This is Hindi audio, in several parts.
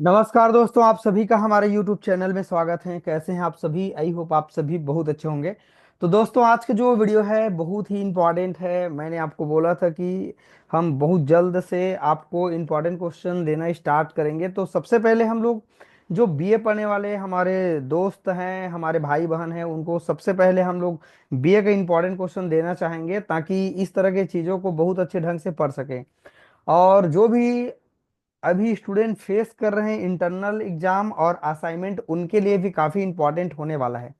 नमस्कार दोस्तों, आप सभी का हमारे YouTube चैनल में स्वागत है। कैसे हैं आप सभी? आई होप आप सभी बहुत अच्छे होंगे। तो दोस्तों, आज का जो वीडियो है बहुत ही इम्पोर्टेंट है। मैंने आपको बोला था कि हम बहुत जल्द से आपको इम्पोर्टेंट क्वेश्चन देना स्टार्ट करेंगे। तो सबसे पहले हम लोग जो बीए पढ़ने वाले हमारे दोस्त हैं, हमारे भाई बहन हैं, उनको सबसे पहले हम लोग बीए का इम्पोर्टेंट क्वेश्चन देना चाहेंगे, ताकि इस तरह की चीज़ों को बहुत अच्छे ढंग से पढ़ सकें। और जो भी अभी स्टूडेंट फेस कर रहे हैं इंटरनल एग्जाम और असाइनमेंट, उनके लिए भी काफ़ी इंपॉर्टेंट होने वाला है।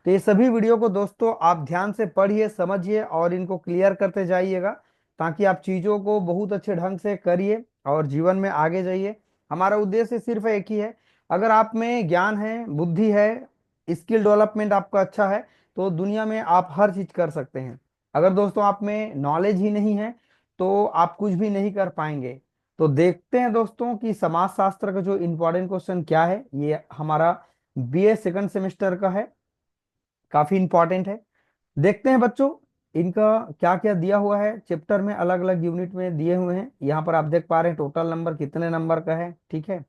तो ये सभी वीडियो को दोस्तों आप ध्यान से पढ़िए, समझिए और इनको क्लियर करते जाइएगा, ताकि आप चीज़ों को बहुत अच्छे ढंग से करिए और जीवन में आगे जाइए। हमारा उद्देश्य सिर्फ एक ही है। अगर आप में ज्ञान है, बुद्धि है, स्किल डेवलपमेंट आपका अच्छा है, तो दुनिया में आप हर चीज़ कर सकते हैं। अगर दोस्तों आप में नॉलेज ही नहीं है, तो आप कुछ भी नहीं कर पाएंगे। तो देखते हैं दोस्तों कि समाज शास्त्र का जो इम्पोर्टेंट क्वेश्चन क्या है। ये हमारा बीए सेकंड सेमेस्टर का है, काफी इंपॉर्टेंट है। देखते हैं बच्चों, इनका क्या क्या दिया हुआ है। चैप्टर में अलग अलग यूनिट में दिए हुए हैं। यहाँ पर आप देख पा रहे हैं टोटल नंबर कितने नंबर का है, ठीक है।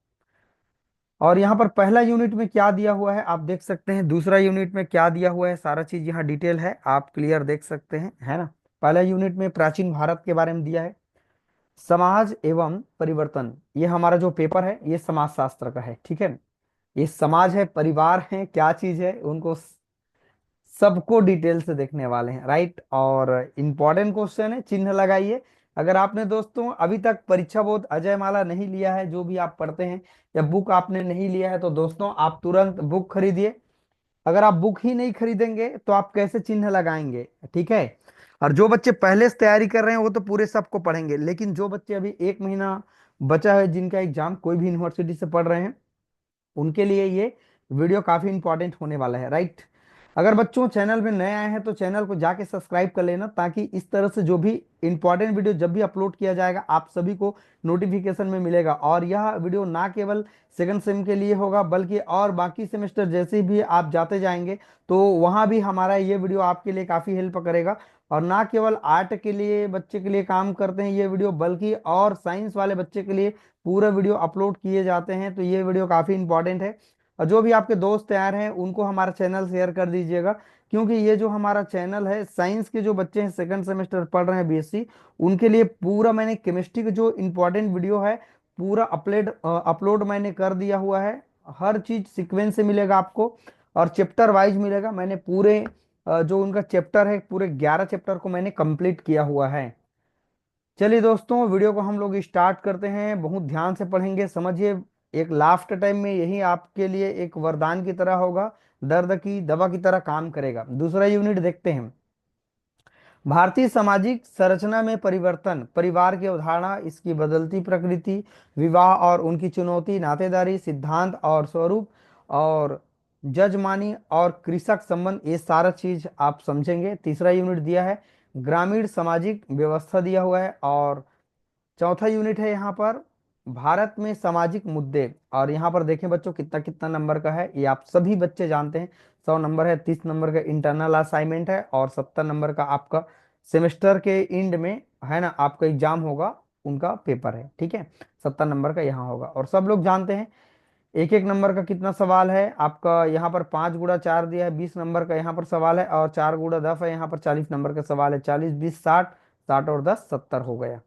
और यहाँ पर पहला यूनिट में क्या दिया हुआ है आप देख सकते हैं, दूसरा यूनिट में क्या दिया हुआ है, सारा चीज यहाँ डिटेल है, आप क्लियर देख सकते हैं, है ना। पहला यूनिट में प्राचीन भारत के बारे में दिया है। समाज एवं परिवर्तन, ये हमारा जो पेपर है ये समाज शास्त्र का है, ठीक है। ये समाज है, परिवार है, क्या चीज है, उनको सबको डिटेल से देखने वाले हैं, राइट। और इम्पोर्टेंट क्वेश्चन है, चिन्ह लगाइए। अगर आपने दोस्तों अभी तक परीक्षा बोध अजय माला नहीं लिया है, जो भी आप पढ़ते हैं, या बुक आपने नहीं लिया है, तो दोस्तों आप तुरंत बुक खरीदिए। अगर आप बुक ही नहीं खरीदेंगे तो आप कैसे चिन्ह लगाएंगे, ठीक है। और जो बच्चे पहले से तैयारी कर रहे हैं वो तो पूरे सबको पढ़ेंगे, लेकिन जो बच्चे अभी एक महीना बचा है, जिनका एग्जाम कोई भी यूनिवर्सिटी से पढ़ रहे हैं, उनके लिए ये वीडियो काफी इंपॉर्टेंट होने वाला है, राइट। अगर बच्चों चैनल में नए आए हैं तो चैनल को जाके सब्सक्राइब कर लेना, ताकि इस तरह से जो भी इंपॉर्टेंट वीडियो जब भी अपलोड किया जाएगा आप सभी को नोटिफिकेशन में मिलेगा। और यह वीडियो ना केवल सेकंड सेम के लिए होगा, बल्कि और बाकी सेमेस्टर जैसे भी आप जाते जाएंगे, तो वहाँ भी हमारा ये वीडियो आपके लिए काफ़ी हेल्प करेगा। और ना केवल आर्ट के लिए बच्चे के लिए काम करते हैं ये वीडियो, बल्कि और साइंस वाले बच्चे के लिए पूरा वीडियो अपलोड किए जाते हैं। तो ये वीडियो काफ़ी इंपॉर्टेंट है। और जो भी आपके दोस्त तैयार हैं उनको हमारा चैनल शेयर कर दीजिएगा, क्योंकि ये जो हमारा चैनल है, साइंस के जो बच्चे हैं सेकंड सेमेस्टर पढ़ रहे हैं बीएससी, उनके लिए पूरा मैंने केमिस्ट्री का जो इम्पोर्टेंट वीडियो है पूरा अपलोड मैंने कर दिया हुआ है। हर चीज सीक्वेंस से मिलेगा आपको, और चैप्टर वाइज मिलेगा। मैंने पूरे जो उनका चैप्टर है, पूरे 11 चैप्टर को मैंने कंप्लीट किया हुआ है। चलिए दोस्तों, वीडियो को हम लोग स्टार्ट करते हैं। बहुत ध्यान से पढ़ेंगे, समझिए। एक लास्ट टाइम में यही आपके लिए एक वरदान की तरह होगा, दर्द की दवा की तरह काम करेगा। दूसरा यूनिट देखते हैं। भारतीय सामाजिक संरचना में परिवर्तन, परिवार की अवधारणा, इसकी बदलती प्रकृति, विवाह और उनकी चुनौती, नातेदारी, सिद्धांत और स्वरूप, और जजमानी और कृषक संबंध, ये सारा चीज आप समझेंगे। तीसरा यूनिट दिया है ग्रामीण सामाजिक व्यवस्था दिया हुआ है। और चौथा यूनिट है यहाँ पर भारत में सामाजिक मुद्दे। और यहाँ पर देखें बच्चों कितना कितना नंबर का है, ये आप सभी बच्चे जानते हैं। 100 नंबर है, 30 नंबर का इंटरनल असाइनमेंट है, और 70 नंबर का आपका सेमेस्टर के एंड में, है ना, आपका एग्जाम होगा, उनका पेपर है, ठीक है। 70 नंबर का यहाँ होगा। और सब लोग जानते हैं एक एक नंबर का कितना सवाल है आपका। यहाँ पर 5 गुणा 4 दिया है, 20 नंबर का यहाँ पर सवाल है, और 4 गुणा 10 है, यहाँ पर 40 नंबर का सवाल है। 40 20 60, 60 और 10 70 हो गया।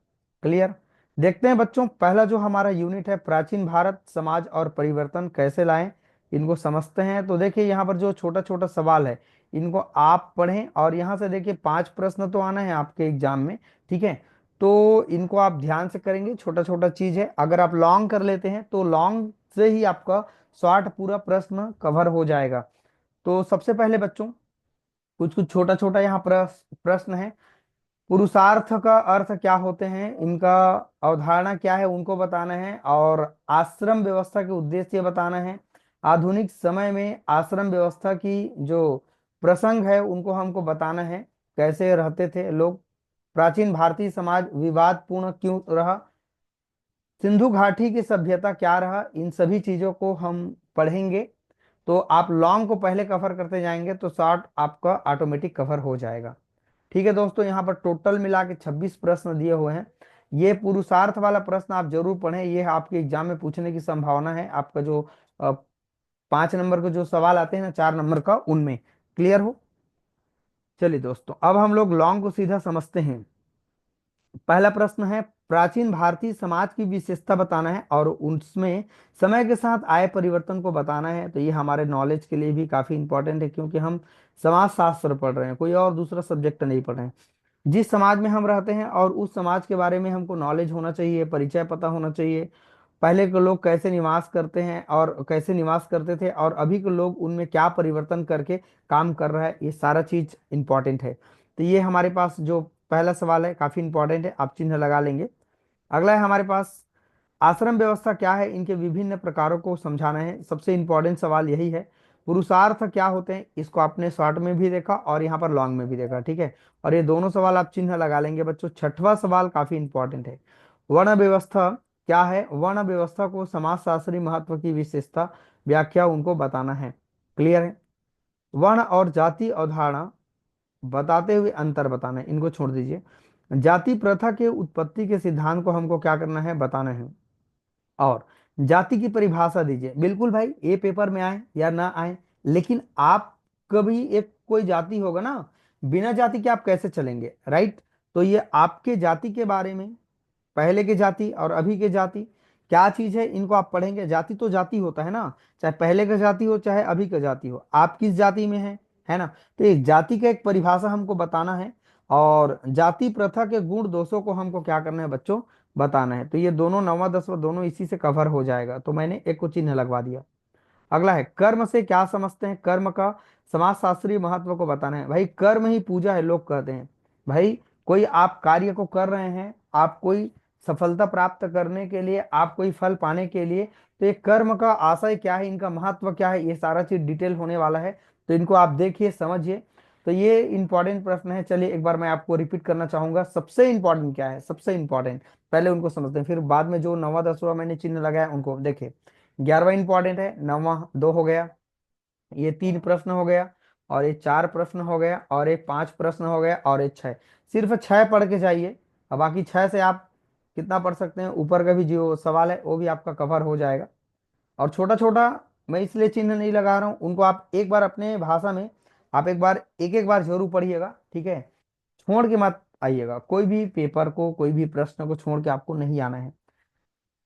क्लियर। देखते हैं बच्चों, पहला जो हमारा यूनिट है प्राचीन भारत समाज और परिवर्तन कैसे लाएं, इनको समझते हैं। तो देखिए यहाँ पर जो छोटा छोटा सवाल है, इनको आप पढ़ें। और यहाँ से देखिए 5 प्रश्न तो आना है आपके एग्जाम में, ठीक है। तो इनको आप ध्यान से करेंगे, छोटा छोटा चीज है। अगर आप लॉन्ग कर लेते हैं तो लॉन्ग से ही आपका शॉर्ट पूरा प्रश्न कवर हो जाएगा। तो सबसे पहले बच्चों, कुछ कुछ छोटा छोटा यहाँ प्रश्न है। पुरुषार्थ का अर्थ क्या होते हैं, इनका अवधारणा क्या है उनको बताना है। और आश्रम व्यवस्था के उद्देश्य बताना है। आधुनिक समय में आश्रम व्यवस्था की जो प्रसंग है उनको हमको बताना है, कैसे रहते थे लोग। प्राचीन भारतीय समाज विवादपूर्ण क्यों रहा, सिंधु घाटी की सभ्यता क्या रहा, इन सभी चीजों को हम पढ़ेंगे। तो आप लॉन्ग को पहले कवर करते जाएंगे तो शॉर्ट आपका ऑटोमेटिक कवर हो जाएगा। ठीक है दोस्तों, यहाँ पर टोटल मिला के 26 प्रश्न दिए हुए हैं। ये पुरुषार्थ वाला प्रश्न आप जरूर पढ़ें, ये आपके एग्जाम में पूछने की संभावना है। आपका जो 5 नंबर के जो सवाल आते हैं ना 4 नंबर का, उनमें क्लियर हो। चलिए दोस्तों, अब हम लोग लॉन्ग को सीधा समझते हैं। पहला प्रश्न है, प्राचीन भारतीय समाज की विशेषता बताना है और उसमें समय के साथ आए परिवर्तन को बताना है। तो ये हमारे नॉलेज के लिए भी काफी इंपॉर्टेंट है, क्योंकि हम समाज शास्त्र पढ़ रहे हैं, कोई और दूसरा सब्जेक्ट नहीं पढ़ रहे हैं। जिस समाज में हम रहते हैं और उस समाज के बारे में हमको नॉलेज होना चाहिए, परिचय पता होना चाहिए। पहले के लोग कैसे निवास करते हैं और कैसे निवास करते थे, और अभी के लोग उनमें क्या परिवर्तन करके काम कर रहा है, ये सारा चीज इंपॉर्टेंट है। तो ये हमारे पास जो पहला सवाल है काफी इंपॉर्टेंट है, आप चिन्ह लगा लेंगे। अगला है हमारे पास, आश्रम व्यवस्था क्या है, इनके विभिन्न प्रकारों को समझाना है। सबसे इंपॉर्टेंट सवाल यही है। पुरुषार्थ क्या होते हैं, इसको आपने शॉर्ट में भी देखा और यहाँ पर लॉन्ग में भी देखा, ठीक है। और ये दोनों सवाल आप चिन्ह लगा लेंगे बच्चों। छठवां सवाल काफी इंपॉर्टेंट है, वर्ण व्यवस्था क्या है। वर्ण व्यवस्था को समाजशास्त्री महत्व की विशेषता व्याख्या उनको बताना है। क्लियर है। वर्ण और जाति अवधारणा बताते हुए अंतर बताना है, इनको छोड़ दीजिए। जाति प्रथा के उत्पत्ति के सिद्धांत को हमको क्या करना है, बताना है। और जाति की परिभाषा दीजिए। बिल्कुल भाई, ये पेपर में आए या ना आए, लेकिन आप कभी एक कोई जाति होगा ना, बिना जाति के आप कैसे चलेंगे, राइट। तो ये आपके जाति के बारे में, पहले के जाति और अभी के जाति क्या चीज है, इनको आप पढ़ेंगे। जाति तो जाति होता है ना, चाहे पहले का जाति हो चाहे अभी का जाति हो, आप किस जाति में है ना। तो एक जाति का एक परिभाषा हमको बताना है, और जाति प्रथा के गुण दोषों को हमको क्या करना है बच्चों, बताना है। तो ये दोनों 9वां 10वां दोनों इसी से कवर हो जाएगा, तो मैंने एक को चिन्ह लगवा दिया। अगला है, कर्म से क्या समझते हैं, कर्म का समाज शास्त्रीय महत्व को बताना है। भाई कर्म ही पूजा है, लोग कहते हैं। भाई कोई आप कार्य को कर रहे हैं, आप कोई सफलता प्राप्त करने के लिए, आप कोई फल पाने के लिए, तो ये कर्म का आशय क्या है, इनका महत्व क्या है, ये सारा चीज डिटेल होने वाला है। तो इनको आप देखिए, समझिए। तो ये इंपॉर्टेंट प्रश्न है। चलिए एक बार मैं आपको रिपीट करना चाहूंगा, सबसे इंपॉर्टेंट क्या है, सबसे इंपॉर्टेंट पहले उनको समझते हैं, फिर बाद में जो 9वां 10वां मैंने चिन्ह लगाया उनको देखिए। 11वां इंपॉर्टेंट है, 9वां 2 हो गया, ये 3 प्रश्न हो गया, और ये 4 प्रश्न हो गया, और ये 5 प्रश्न हो गया, और ये 6। सिर्फ 6 पढ़ के जाइए। अब बाकी 6 से आप कितना पढ़ सकते हैं, ऊपर का भी जो सवाल है वो भी आपका कवर हो जाएगा। और छोटा छोटा मैं इसलिए चिन्ह नहीं लगा रहा हूँ, उनको आप एक बार अपने भाषा में आप एक एक बार जरूर पढ़िएगा, ठीक है। छोड़ के मत आइएगा, कोई भी पेपर को, कोई भी प्रश्न को छोड़ के आपको नहीं आना है।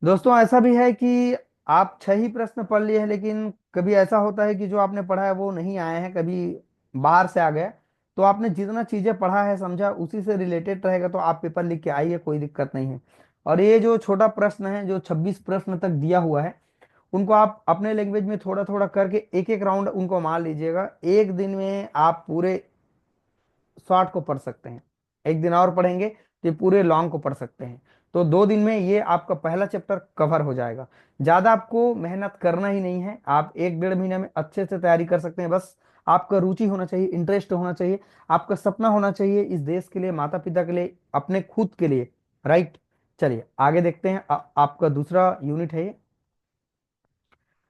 दोस्तों ऐसा भी है कि आप 6 ही प्रश्न पढ़ लिए हैं, लेकिन कभी ऐसा होता है कि जो आपने पढ़ा है वो नहीं आया है, कभी बाहर से आ गया। तो आपने जितना चीजें पढ़ा है, समझा, उसी से रिलेटेड रहेगा, तो आप पेपर लिख के आइए, कोई दिक्कत नहीं है। और ये जो छोटा प्रश्न है, जो 26 प्रश्न तक दिया हुआ है, उनको आप अपने लैंग्वेज में थोड़ा थोड़ा करके एक एक राउंड उनको मार लीजिएगा। एक दिन में आप पूरे शॉर्ट को पढ़ सकते हैं, एक दिन और पढ़ेंगे तो ये पूरे लॉन्ग को पढ़ सकते हैं। तो 2 दिन में ये आपका पहला चैप्टर कवर हो जाएगा। ज्यादा आपको मेहनत करना ही नहीं है, आप 1 डेढ़ महीने में अच्छे से तैयारी कर सकते हैं। बस आपका रुचि होना चाहिए, इंटरेस्ट होना चाहिए, आपका सपना होना चाहिए, इस देश के लिए, माता पिता के लिए, अपने खुद के लिए, राइट। चलिए आगे देखते हैं। आपका दूसरा यूनिट है ये,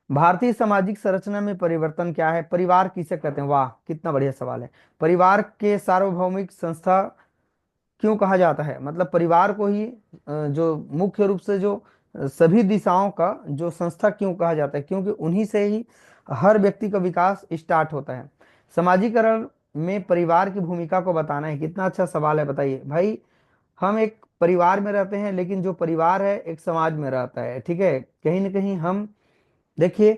भारतीय सामाजिक संरचना में परिवर्तन क्या है, परिवार किसे कहते हैं। वाह कितना बढ़िया सवाल है। परिवार के सार्वभौमिक संस्था क्यों कहा जाता है, मतलब परिवार को ही जो मुख्य रूप से जो सभी दिशाओं का जो संस्था क्यों कहा जाता है, क्योंकि उन्हीं से ही हर व्यक्ति का विकास स्टार्ट होता है। समाजीकरण में परिवार की भूमिका को बताना है। कितना अच्छा सवाल है, बताइए भाई। हम एक परिवार में रहते हैं, लेकिन जो परिवार है एक समाज में रहता है, ठीक है। कहीं ना कहीं हम देखिए,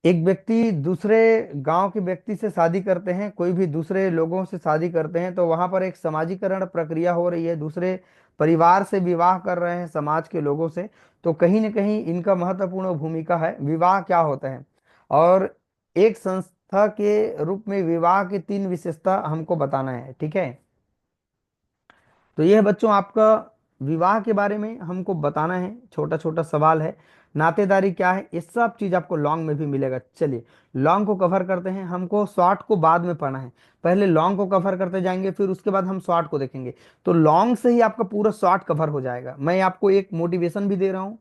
एक व्यक्ति दूसरे गांव के व्यक्ति से शादी करते हैं, कोई भी दूसरे लोगों से शादी करते हैं, तो वहां पर एक समाजीकरण प्रक्रिया हो रही है, दूसरे परिवार से विवाह कर रहे हैं समाज के लोगों से। तो कहीं ना कहीं इनका महत्वपूर्ण भूमिका है। विवाह क्या होता है, और एक संस्था के रूप में विवाह की 3 विशेषता हमको बताना है, ठीक है। तो यह बच्चों आपका विवाह के बारे में हमको बताना है, छोटा छोटा सवाल है। नातेदारी क्या है, ये सब चीज आपको लॉन्ग में भी मिलेगा। चलिए लॉन्ग को कवर करते हैं, हमको शॉर्ट को बाद में पढ़ना है। पहले लॉन्ग को कवर करते जाएंगे, फिर उसके बाद हम शॉर्ट को देखेंगे। तो लॉन्ग से ही आपका पूरा शॉर्ट कवर हो जाएगा। मैं आपको एक मोटिवेशन भी दे रहा हूँ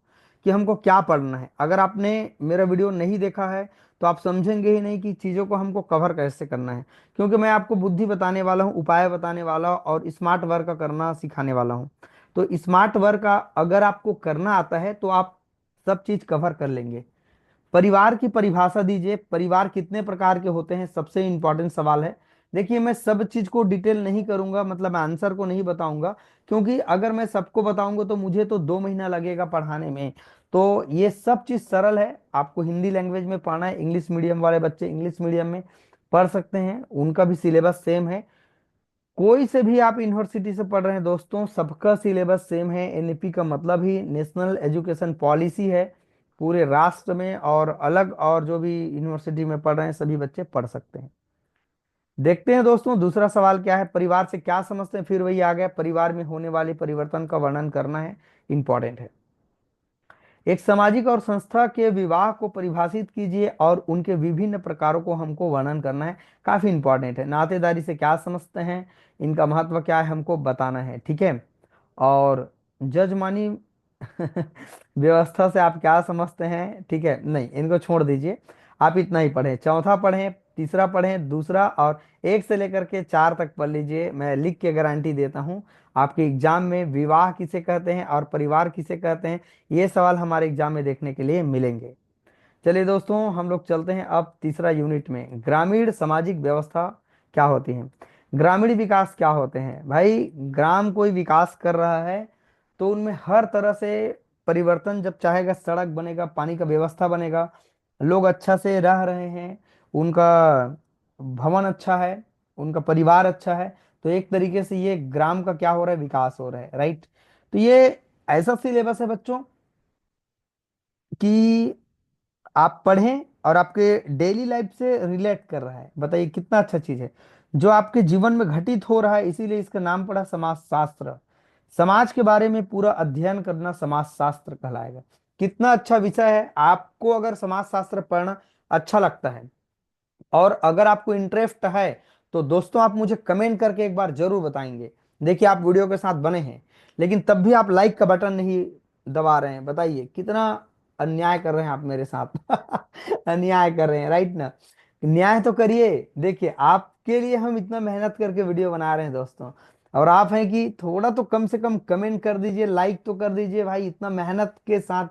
कि हमको क्या पढ़ना है। अगर आपने मेरा वीडियो नहीं देखा है तो आप समझेंगे ही नहीं कि चीज़ों को हमको कवर कैसे करना है, क्योंकि मैं आपको बुद्धि बताने वाला हूँ, उपाय बताने वाला हूँ, और स्मार्ट वर्क करना सिखाने वाला हूँ। तो स्मार्ट वर्क अगर आपको करना आता है तो आप सब चीज कवर कर लेंगे। परिवार की परिभाषा दीजिए, परिवार कितने प्रकार के होते हैं, सबसे इंपॉर्टेंट सवाल है। देखिए मैं सब चीज को डिटेल नहीं करूंगा, मतलब आंसर को नहीं बताऊंगा, क्योंकि अगर मैं सबको बताऊंगा तो मुझे तो 2 महीना लगेगा पढ़ाने में। तो ये सब चीज सरल है, आपको हिंदी लैंग्वेज में पढ़ना है, इंग्लिश मीडियम वाले बच्चे इंग्लिश मीडियम में पढ़ सकते हैं, उनका भी सिलेबस सेम है। कोई से भी आप यूनिवर्सिटी से पढ़ रहे हैं दोस्तों, सबका सिलेबस सेम है। एनईपी का मतलब ही नेशनल एजुकेशन पॉलिसी है पूरे राष्ट्र में, और अलग और जो भी यूनिवर्सिटी में पढ़ रहे हैं सभी बच्चे पढ़ सकते हैं। देखते हैं दोस्तों दूसरा सवाल क्या है, परिवार से क्या समझते हैं। फिर वही आ गया, परिवार में होने वाले परिवर्तन का वर्णन करना है, इंपॉर्टेंट है। एक सामाजिक और संस्था के विवाह को परिभाषित कीजिए और उनके विभिन्न प्रकारों को हमको वर्णन करना है, काफी इंपॉर्टेंट है। नातेदारी से क्या समझते हैं, इनका महत्व क्या है, हमको बताना है, ठीक है। और जजमानी व्यवस्था से आप क्या समझते हैं, ठीक है, नहीं इनको छोड़ दीजिए, आप इतना ही पढ़ें। चौथा पढ़ें, तीसरा पढ़ें, दूसरा, और 1 से लेकर के 4 तक पढ़ लीजिए। मैं लिख के गारंटी देता हूँ आपके एग्जाम में विवाह किसे कहते हैं और परिवार किसे कहते हैं, ये सवाल हमारे एग्जाम में देखने के लिए मिलेंगे। चलिए दोस्तों हम लोग चलते हैं अब तीसरा यूनिट में, ग्रामीण सामाजिक व्यवस्था क्या होती है, ग्रामीण विकास क्या होते हैं। भाई ग्राम कोई विकास कर रहा है तो उनमें हर तरह से परिवर्तन जब चाहेगा, सड़क बनेगा, पानी का व्यवस्था बनेगा, लोग अच्छा से रह रहे हैं, उनका भवन अच्छा है, उनका परिवार अच्छा है, तो एक तरीके से ये ग्राम का क्या हो रहा है, विकास हो रहा है, राइट। तो ये ऐसा सिलेबस है बच्चों कि आप पढ़ें और आपके डेली लाइफ से रिलेट कर रहा है, बताइए कितना अच्छा चीज है, जो आपके जीवन में घटित हो रहा है, इसीलिए इसका नाम पड़ा समाज शास्त्र। समाज के बारे में पूरा अध्ययन करना समाज शास्त्र कहलाएगा। कितना अच्छा विषय है, आपको अगर समाज शास्त्र पढ़ना अच्छा लगता है और अगर आपको इंटरेस्ट है तो दोस्तों आप मुझे कमेंट करके एक बार जरूर बताएंगे। देखिए आप वीडियो के साथ बने हैं लेकिन तब भी आप लाइक का बटन नहीं दबा रहे हैं, बताइए कितना अन्याय कर रहे हैं आप मेरे साथ। अन्याय कर रहे हैं, राइट ना। न्याय तो करिए, देखिए आपके लिए हम इतना मेहनत करके वीडियो बना रहे हैं दोस्तों, और आप हैं कि थोड़ा तो कम से कम कमेंट कर दीजिए, लाइक तो कर दीजिए। भाई इतना मेहनत के साथ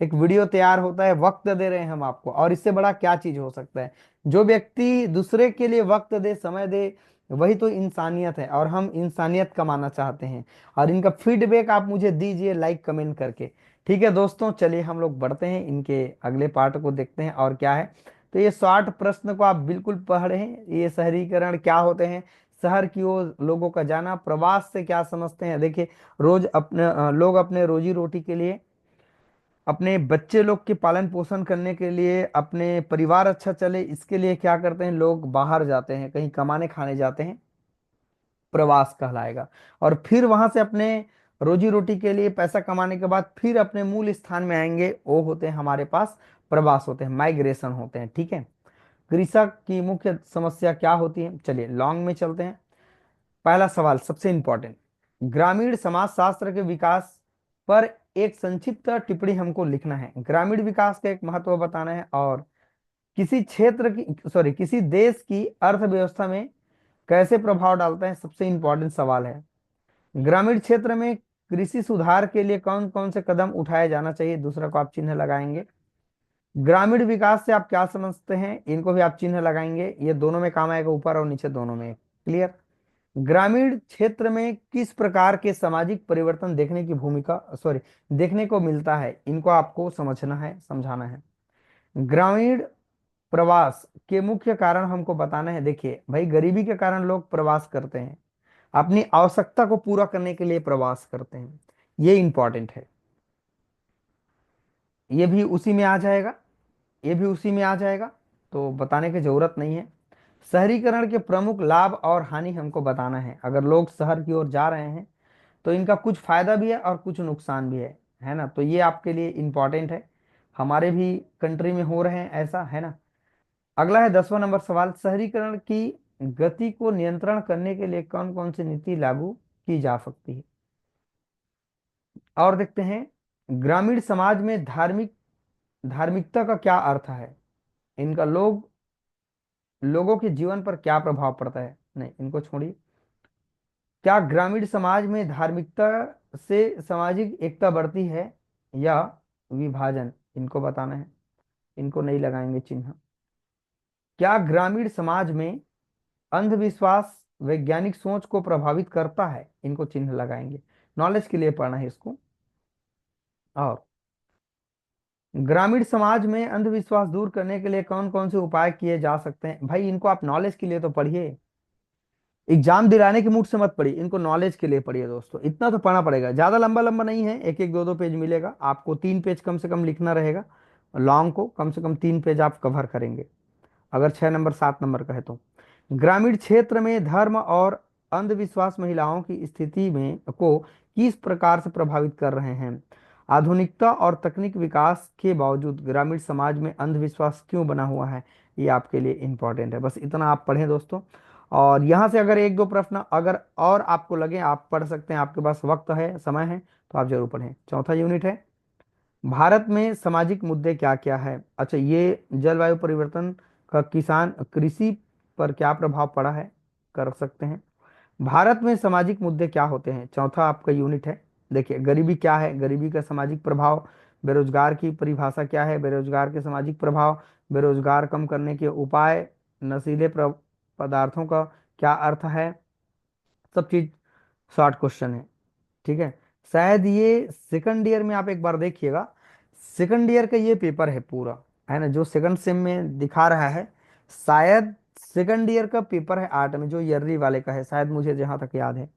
एक वीडियो तैयार होता है, वक्त दे रहे हैं हम आपको, और इससे बड़ा क्या चीज हो सकता है। जो व्यक्ति दूसरे के लिए वक्त दे, समय दे, वही तो इंसानियत है, और हम इंसानियत कमाना चाहते हैं। और इनका फीडबैक आप मुझे दीजिए लाइक कमेंट करके। ठीक है दोस्तों, चलिए हम लोग बढ़ते हैं, इनके अगले पार्ट को देखते हैं और क्या है। तो ये 60 प्रश्न को आप बिल्कुल पढ़ें। ये शहरीकरण क्या होते हैं, शहर की ओर लोगों का जाना, प्रवास से क्या समझते हैं। देखिए रोज अपने लोग अपने रोजी रोटी के लिए, अपने बच्चे लोग के पालन पोषण करने के लिए, अपने परिवार अच्छा चले इसके लिए क्या करते हैं, लोग बाहर जाते हैं, कहीं कमाने खाने जाते हैं, प्रवास कहलाएगा। और फिर वहां से अपने रोजी रोटी के लिए पैसा कमाने के बाद फिर अपने मूल स्थान में आएंगे, वो होते हैं हमारे पास प्रवास होते हैं, माइग्रेशन होते हैं, ठीक है। कृषक की मुख्य समस्या क्या होती है, चलिए लॉन्ग में चलते हैं। पहला सवाल सबसे इंपॉर्टेंट, ग्रामीण समाज शास्त्र के विकास पर एक संक्षिप्त टिप्पणी हमको लिखना है। ग्रामीण विकास का एक महत्व बताना है, और किसी क्षेत्र की, सॉरी, किसी देश की अर्थव्यवस्था में कैसे प्रभाव डालता है, सबसे इंपॉर्टेंट सवाल है। ग्रामीण क्षेत्र में कृषि सुधार के लिए कौन कौन से कदम उठाया जाना चाहिए, दूसरा को आप चिन्ह लगाएंगे। ग्रामीण विकास से आप क्या समझते हैं, इनको भी आप चिन्ह लगाएंगे, ये दोनों में काम आएगा, ऊपर और नीचे दोनों में, क्लियर। ग्रामीण क्षेत्र में किस प्रकार के सामाजिक परिवर्तन देखने की भूमिका, सॉरी, देखने को मिलता है, इनको आपको समझना है, समझाना है। ग्रामीण प्रवास के मुख्य कारण हमको बताना है। देखिए भाई गरीबी के कारण लोग प्रवास करते हैं, अपनी आवश्यकता को पूरा करने के लिए प्रवास करते हैं, ये इंपॉर्टेंट है। ये भी उसी में आ जाएगा, ये भी उसी में आ जाएगा, तो बताने की जरूरत नहीं है। शहरीकरण के प्रमुख लाभ और हानि हमको बताना है। अगर लोग शहर की ओर जा रहे हैं तो इनका कुछ फायदा भी है और कुछ नुकसान भी है ना, तो ये आपके लिए इंपॉर्टेंट है, हमारे भी कंट्री में हो रहे हैं ऐसा, है ना। अगला है 10वां नंबर सवाल, शहरीकरण की गति को नियंत्रण करने के लिए कौन कौन सी नीति लागू की जा सकती है। और देखते हैं ग्रामीण समाज में धार्मिकता का क्या अर्थ है, इनका लोगों के जीवन पर क्या प्रभाव पड़ता है, नहीं इनको छोड़िए। क्या ग्रामीण समाज में धार्मिकता से सामाजिक एकता बढ़ती है या विभाजन? इनको बताना है, इनको नहीं लगाएंगे चिन्ह। क्या ग्रामीण समाज में अंधविश्वास वैज्ञानिक सोच को प्रभावित करता है? इनको चिन्ह लगाएंगे, नॉलेज के लिए पढ़ना है इसको। और ग्रामीण समाज में अंधविश्वास दूर करने के लिए कौन कौन से उपाय किए जा सकते हैं? भाई इनको आप नॉलेज के लिए तो पढ़िए, एग्जाम दिलाने के मूड से मत पढ़िए, इनको नॉलेज के लिए पढ़िए दोस्तों। इतना तो पढ़ना पड़ेगा, ज्यादा लंबा लंबा नहीं है, एक एक दो दो पेज मिलेगा आपको, 3 पेज कम से कम लिखना रहेगा। लॉन्ग को कम से कम 3 पेज आप कवर करेंगे, अगर 6 नंबर 7 नंबर का है तो। ग्रामीण क्षेत्र में धर्म और अंधविश्वास महिलाओं की स्थिति में को किस प्रकार से प्रभावित कर रहे हैं? आधुनिकता और तकनीक विकास के बावजूद ग्रामीण समाज में अंधविश्वास क्यों बना हुआ है? ये आपके लिए इंपॉर्टेंट है, बस इतना आप पढ़ें दोस्तों। और यहाँ से अगर एक दो प्रश्न अगर और आपको लगे, आप पढ़ सकते हैं, आपके पास वक्त है, समय है, तो आप जरूर पढ़ें। चौथा यूनिट है भारत में सामाजिक मुद्दे क्या क्या है। अच्छा, ये जलवायु परिवर्तन का किसान कृषि पर क्या प्रभाव पड़ा है, कर सकते हैं। भारत में सामाजिक मुद्दे क्या होते हैं, चौथा आपका यूनिट है। देखिए, गरीबी क्या है, गरीबी का सामाजिक प्रभाव। बेरोजगार की परिभाषा क्या है, बेरोजगार के सामाजिक प्रभाव। बेरोजगार कम करने के उपाय। नशीले पदार्थों का क्या अर्थ है। सब चीज शॉर्ट क्वेश्चन है, ठीक है। शायद ये सेकंड ईयर में आप एक बार देखिएगा, सेकंड ईयर का ये पेपर है पूरा, है ना, जो सेकंड सेम में दिखा रहा है, शायद सेकंड ईयर का पेपर है आर्ट में, जो ईयरली वाले का है शायद, मुझे जहां तक याद है।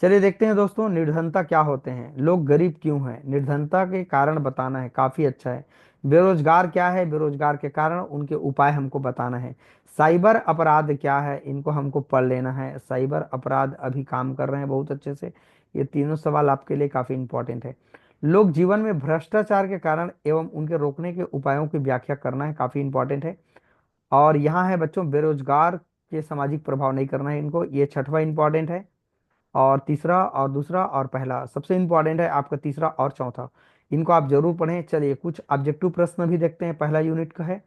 चलिए देखते हैं दोस्तों, निर्धनता क्या होते हैं, लोग गरीब क्यों हैं, निर्धनता के कारण बताना है, काफी अच्छा है। बेरोजगार क्या है, बेरोजगार के कारण उनके उपाय हमको बताना है। साइबर अपराध क्या है, इनको हमको पढ़ लेना है, साइबर अपराध अभी काम कर रहे हैं बहुत अच्छे से। ये तीनों सवाल आपके लिए काफी इंपॉर्टेंट है। लोग जीवन में भ्रष्टाचार के कारण एवं उनके रोकने के उपायों की व्याख्या करना है, काफी इंपॉर्टेंट है। और यहाँ है बच्चों, बेरोजगार के सामाजिक प्रभाव नहीं करना है इनको, ये छठवां इंपॉर्टेंट है। और तीसरा और दूसरा और पहला सबसे इंपॉर्टेंट है आपका, तीसरा और चौथा, इनको आप जरूर पढ़ें। चलिए कुछ ऑब्जेक्टिव प्रश्न भी देखते हैं, पहला यूनिट का है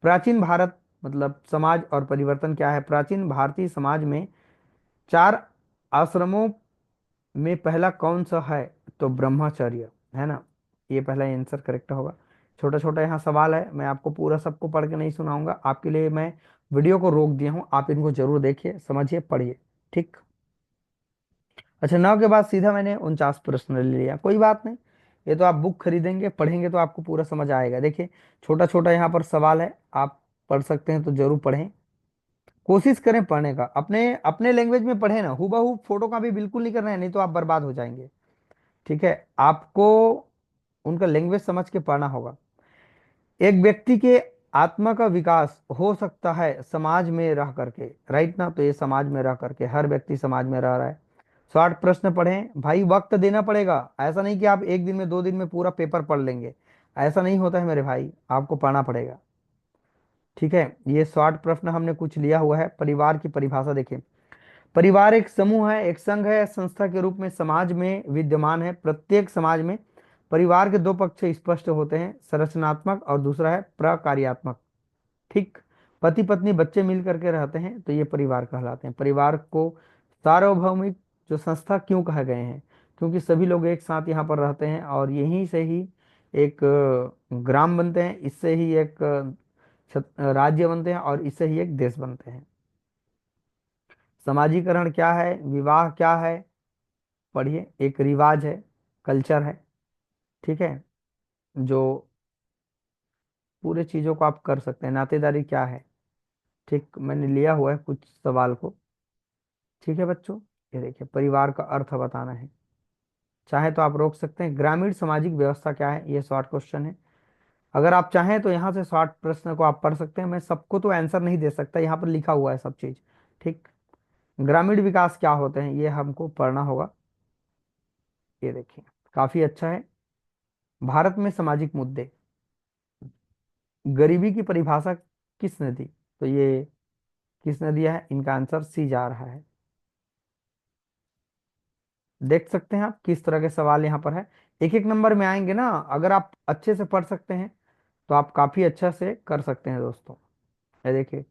प्राचीन भारत मतलब समाज और परिवर्तन क्या है। प्राचीन भारतीय समाज में 4 आश्रमों में पहला कौन सा है? तो ब्रह्मचर्य, है ना, ये पहला आंसर करेक्ट होगा। छोटा छोटा यहाँ सवाल है, मैं आपको पूरा सबको पढ़ के नहीं सुनाऊंगा, आपके लिए मैं वीडियो को रोक दिया हूँ, आप इनको जरूर देखिए, समझिए, पढ़िए, ठीक। अच्छा, 9 के बाद सीधा मैंने 49 प्रश्न ले लिया, कोई बात नहीं, ये तो आप बुक खरीदेंगे पढ़ेंगे तो आपको पूरा समझ आएगा। देखिए, छोटा छोटा यहाँ पर सवाल है, आप पढ़ सकते हैं तो जरूर पढ़ें, कोशिश करें पढ़ने का, अपने अपने लैंग्वेज में पढ़े ना, हूबहू फोटो का भी बिल्कुल नहीं करना है, नहीं तो आप बर्बाद हो जाएंगे, ठीक है। आपको उनका लैंग्वेज समझ के पढ़ना होगा। एक व्यक्ति के आत्मा का विकास हो सकता है समाज में रह करके, राइट ना, तो ये समाज में रह करके, हर व्यक्ति समाज में रह रहा है। 60 प्रश्न पढ़ें भाई, वक्त देना पड़ेगा, ऐसा नहीं कि आप एक दिन में 2 दिन में पूरा पेपर पढ़ लेंगे, ऐसा नहीं होता है मेरे भाई, आपको पढ़ना पड़ेगा, ठीक है। ये 60 प्रश्न हमने कुछ लिया हुआ है। परिवार की परिभाषा देखिए, परिवार एक समूह है, एक संघ है, संस्था के रूप में समाज में विद्यमान है। प्रत्येक समाज में परिवार के 2 पक्ष स्पष्ट होते हैं, संरचनात्मक और दूसरा है प्रकार्यात्मक, ठीक। पति पत्नी बच्चे मिल करके रहते हैं तो ये परिवार कहलाते हैं। परिवार को सार्वभौमिक जो संस्था क्यों कहे गए हैं? क्योंकि सभी लोग एक साथ यहाँ पर रहते हैं और यहीं से ही एक ग्राम बनते हैं, इससे ही एक राज्य बनते हैं और इससे ही एक देश बनते हैं। समाजीकरण क्या है, विवाह क्या है, पढ़िए, एक रिवाज है, कल्चर है, ठीक है, जो पूरे चीजों को आप कर सकते हैं। नातेदारी क्या है, ठीक, मैंने लिया हुआ है कुछ सवाल को, ठीक है बच्चों। ये देखिए, परिवार का अर्थ बताना है, चाहे तो आप रोक सकते हैं। ग्रामीण सामाजिक व्यवस्था क्या है, ये शॉर्ट क्वेश्चन है, अगर आप चाहें तो यहाँ से शॉर्ट प्रश्न को आप पढ़ सकते हैं, मैं सबको तो आंसर नहीं दे सकता, यहाँ पर लिखा हुआ है सब चीज, ठीक। ग्रामीण विकास क्या होते हैं, ये हमको पढ़ना होगा। ये देखिए, काफी अच्छा है। भारत में सामाजिक मुद्दे, गरीबी की परिभाषा किसने दी? तो ये किसने दिया है, इनका आंसर सी जा रहा है। देख सकते हैं आप किस तरह के सवाल यहाँ पर है, एक एक नंबर में आएंगे ना, अगर आप अच्छे से पढ़ सकते हैं तो आप काफी अच्छा से कर सकते हैं दोस्तों। ये देखिए,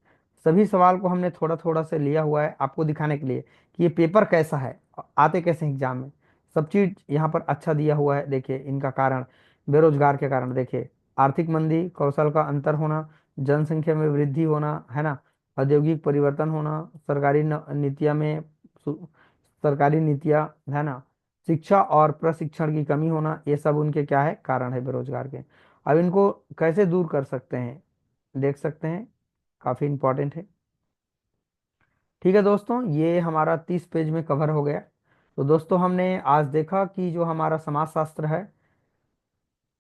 सभी सवाल को हमने थोड़ा थोड़ा से लिया हुआ है आपको दिखाने के लिए कि ये पेपर कैसा है, आते कैसे एग्जाम में। सब चीज यहाँ पर अच्छा दिया हुआ है। देखिए इनका कारण, बेरोजगार के कारण देखिए, आर्थिक मंदी, कौशल का अंतर होना, जनसंख्या में वृद्धि होना, है ना, औद्योगिक परिवर्तन होना, नीतियां में सु- सरकारी नीतियां, है ना, शिक्षा और प्रशिक्षण की कमी होना, ये सब उनके क्या है, कारण है बेरोजगार के। अब इनको कैसे दूर कर सकते हैं, देख सकते हैं, काफी इंपॉर्टेंट है। ठीक है दोस्तों, ये हमारा 30 पेज में कवर हो गया। तो दोस्तों हमने आज देखा कि जो हमारा समाज शास्त्र है,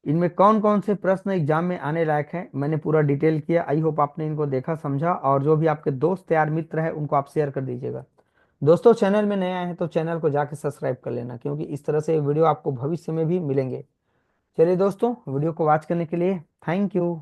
इनमें कौन कौन से प्रश्न एग्जाम में आने लायक हैं, मैंने पूरा डिटेल किया। आई होप आपने इनको देखा समझा, और जो भी आपके दोस्त यार मित्र हैं उनको आप शेयर कर दीजिएगा। दोस्तों चैनल में नए आए हैं तो चैनल को जाके सब्सक्राइब कर लेना, क्योंकि इस तरह से वीडियो आपको भविष्य में भी मिलेंगे। चलिए दोस्तों, वीडियो को वॉच करने के लिए थैंक यू।